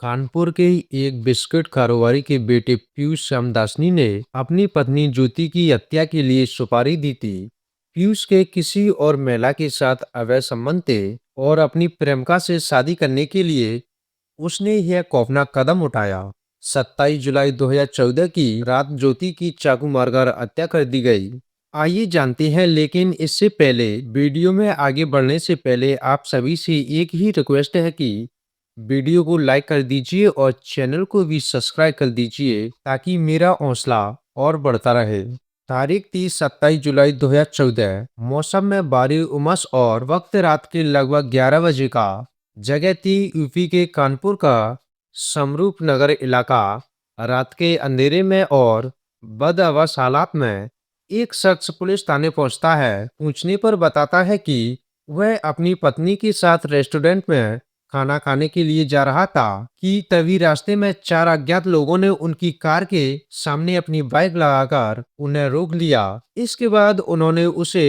कानपुर के ही एक बिस्किट कारोबारी के बेटे पीयूष श्यामदासनी ने अपनी पत्नी ज्योति की हत्या के लिए सुपारी दी थी। पीयूष के किसी और महिला के साथ अवैध संबंध थे और अपनी प्रेमिका से शादी करने के लिए उसने यह खौफनाक कदम उठाया। 27 जुलाई 2014 की रात ज्योति की चाकू मारकर हत्या कर दी गई। आइए जानते हैं, लेकिन इससे पहले वीडियो में आगे बढ़ने से पहले आप सभी से एक ही रिक्वेस्ट है कि वीडियो को लाइक कर दीजिए और चैनल को भी सब्सक्राइब कर दीजिए ताकि मेरा हौसला और बढ़ता रहे। तारीख थी 27 जुलाई 2014। मौसम में भारी उमस और वक्त रात के लगभग 11 बजे का। जगह थी यूपी के कानपुर का समरूप नगर इलाका। रात के अंधेरे में और बदहवास हालात में एक शख्स पुलिस थाने पहुंचता है। पूछने पर बताता है कि वह अपनी पत्नी के साथ रेस्टोरेंट में खाना खाने के लिए जा रहा था कि तभी रास्ते में चार अज्ञात लोगों ने उनकी कार के सामने अपनी बाइक लगाकर उन्हें रोक लिया। इसके बाद उन्होंने उसे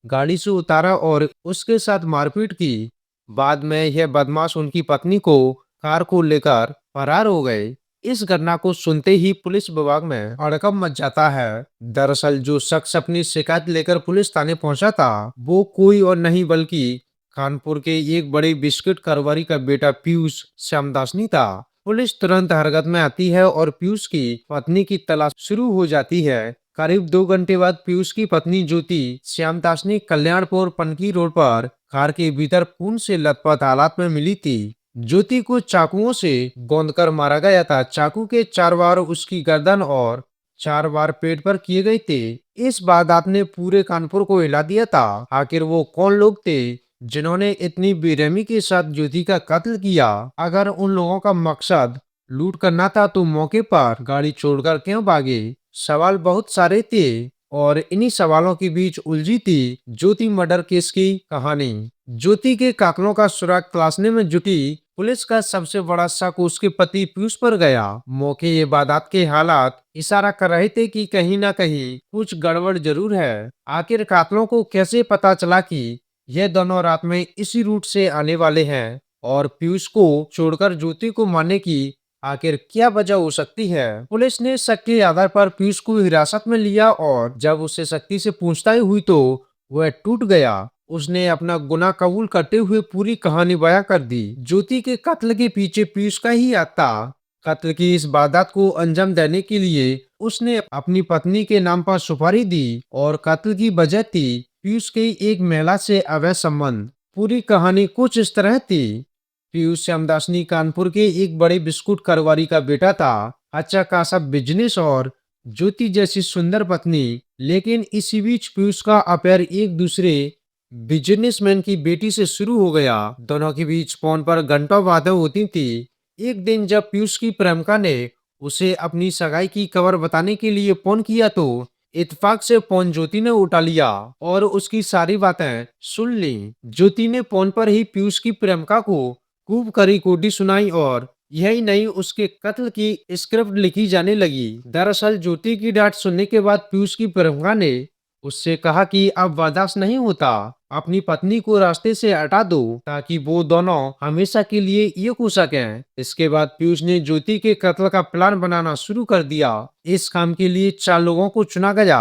गाड़ी से उतारा और उसके साथ मारपीट की। बाद में यह बदमाश उनकी पत्नी को कार को लेकर फरार हो गए। इस घटना को सुनते ही पुलिस विभाग में हड़कंप मच जाता है। दरअसल जो शख्स अपनी शिकायत लेकर पुलिस थाने पहुंचा था वो कोई और नहीं बल्कि कानपुर के एक बड़े बिस्किट कारोबारी का बेटा पीयूष श्यामदासनी था। पुलिस तुरंत हरकत में आती है और पीयूष की पत्नी की तलाश शुरू हो जाती है। करीब 2 घंटे बाद पीयूष की पत्नी ज्योति श्यामदासनी कल्याणपुर पनकी रोड पर कार के भीतर खून से लथपथ हालात में मिली थी। ज्योति को चाकुओं से गोंदकर मारा गया था। चाकू के 4 वार उसकी गर्दन और 4 वार पेट पर किए गए थे। इस वारदात ने पूरे कानपुर को हिला दिया था। आखिर वो कौन लोग थे जिन्होंने इतनी बेरहमी के साथ ज्योति का कत्ल किया? अगर उन लोगों का मकसद लूट करना था तो मौके पर गाड़ी छोड़कर क्यों भागे? सवाल बहुत सारे थे और इन्हीं सवालों के बीच उलझी थी ज्योति मर्डर केस की कहानी। ज्योति के कातलों का सुराग तलाशने में जुटी पुलिस का सबसे बड़ा शक उसके पति पीयूष पर गया। मौके ये वारदात के हालात इशारा कर रहे थे कि कहीं ना कहीं कुछ गड़बड़ जरूर है। आखिर कातलों को कैसे पता चला कि यह दोनों रात में इसी रूट से आने वाले हैं और पीयूष को छोड़कर ज्योति को मारने की आखिर क्या वजह हो सकती है? पुलिस ने शक के आधार पर पीयूष को हिरासत में लिया और जब उससे सख्ती से पूछताछ हुई तो वह टूट गया। उसने अपना गुनाह कबूल करते हुए पूरी कहानी बयां कर दी। ज्योति के कत्ल के पीछे पीयूष का ही हाथ था। कत्ल की इस वारदात को अंजाम देने के लिए उसने अपनी पत्नी के नाम पर सुपारी दी और कत्ल की वजह थी पीयूष के एक महिला से अवैध संबंध। पूरी कहानी कुछ इस तरह थी। पीयूष श्यामदासनी कानपुर के एक बड़े बिस्कुट कारोबारी का बेटा था। अच्छा खासा बिजनेस और ज्योति जैसी सुंदर पत्नी। लेकिन इसी बीच पीयूष का अफेयर एक दूसरे बिजनेसमैन की बेटी से शुरू हो गया। दोनों के बीच फोन पर घंटों बातें होती थी। एक दिन जब पीयूष की प्रेमिका ने उसे अपनी सगाई की खबर बताने के लिए फोन किया तो इत्तेफाक से फोन ज्योति ने उठा लिया और उसकी सारी बातें सुन ली। ज्योति ने फोन पर ही पीयूष की प्रेमिका को खूब करी कोटी सुनाई और यही नहीं, उसके कत्ल की स्क्रिप्ट लिखी जाने लगी। दरअसल ज्योति की डांट सुनने के बाद पीयूष की प्रेमिका ने उससे कहा कि अब बर्दाश्त नहीं होता, अपनी पत्नी को रास्ते से हटा दो ताकि वो दोनों हमेशा के लिए एक हो सकें। इसके बाद पीयूष ने ज्योति के कत्ल का प्लान बनाना शुरू कर दिया। इस काम के लिए 4 लोगों को चुना गया।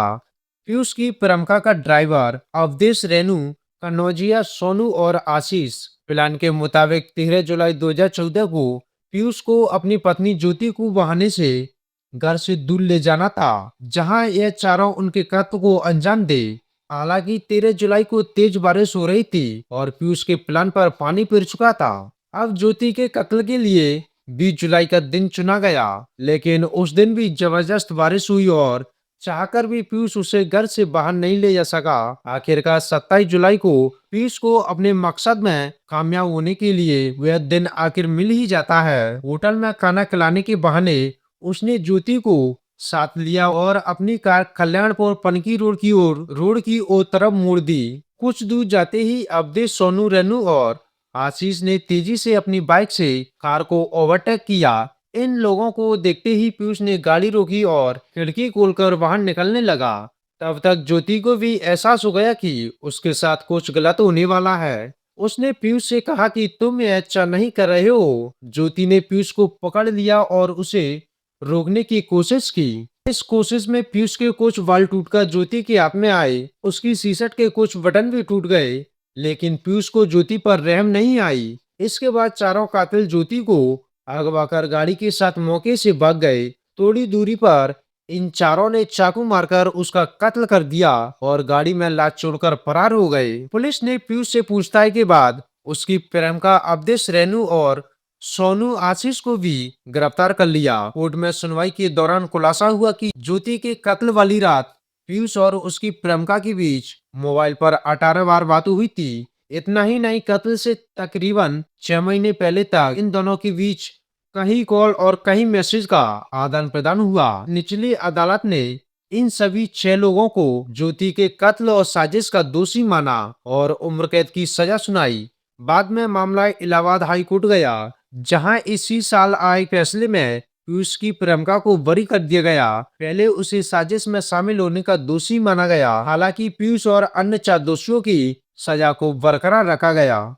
पीयूष की प्रेमिका का ड्राइवर अवधेश, रेनू, कन्नौजिया, सोनू और आशीष। प्लान के मुताबिक 13 जुलाई 2014 को पीयूष को अपनी पत्नी ज्योति को बहाने से घर से दूर ले जाना था जहां यह चारों उनके कत्ल को अंजाम दे। हालांकि 13 जुलाई को तेज बारिश हो रही थी और पीयूष के प्लान पर पानी फिर चुका था। अब ज्योति के कत्ल के लिए 20 जुलाई का दिन चुना गया, लेकिन उस दिन भी जबरदस्त बारिश हुई और चाहकर भी पीयूष उसे घर से बाहर नहीं ले जा सका। आखिरकार 27 जुलाई को पीयूष को अपने मकसद में कामयाब होने के लिए वह दिन आखिर मिल ही जाता है। होटल में खाना खिलाने के बहाने उसने ज्योति को साथ लिया और अपनी कार कल्याणपुर पनकी रोड की ओर तरफ मोड़ दी। कुछ दूर जाते ही अवधेश, सोनू, रेनू और आशीष ने तेजी से अपनी बाइक से कार को ओवरटेक किया। इन लोगों को देखते ही पीयूष ने गाड़ी रोकी और खिड़की खोलकर बाहर निकलने लगा। तब तक ज्योति को भी एहसास हो गया कि उसके साथ कुछ गलत होने वाला है। उसने पीयूष से कहा कि तुम ये अच्छा नहीं कर रहे हो। ज्योति ने पीयूष को पकड़ लिया और उसे रोकने की कोशिश की। इस कोशिश में पीयूष के कुछ वाल टूटकर ज्योति के हाथ में आए। उसकी टी-शर्ट के कुछ बटन भी टूट गए, लेकिन पीयूष को ज्योति पर रहम नहीं आई। इसके बाद चारों कातिल ज्योति को अगवा कर गाड़ी के साथ मौके से भाग गए। थोड़ी दूरी पर इन चारों ने चाकू मारकर उसका कत्ल कर दिया और गाड़ी में लाश छोड़कर फरार हो गए। पुलिस ने पीयूष से पूछताछ के बाद उसकी प्रेमिका अवधेश रेणु और सोनू आशीष को भी गिरफ्तार कर लिया। कोर्ट में सुनवाई के दौरान खुलासा हुआ कि ज्योति के कत्ल वाली रात पीयूष और उसकी प्रेमिका के बीच मोबाइल पर 18 बार बात हुई थी। इतना ही नहीं, कत्ल से तकरीबन 6 महीने पहले तक इन दोनों के बीच कहीं कॉल और कहीं मैसेज का आदान प्रदान हुआ। निचली अदालत ने इन सभी 6 लोगों को ज्योति के कत्ल और साजिश का दोषी माना और उम्र कैद की सजा सुनाई। बाद में मामला इलाहाबाद हाई कोर्ट गया, जहां इसी साल आए फैसले में पीयूष की प्रेमिका को बरी कर दिया गया। पहले उसे साजिश में शामिल होने का दोषी माना गया, हालांकि पीयूष और अन्य 4 दोषियों की सजा को बरकरार रखा गया।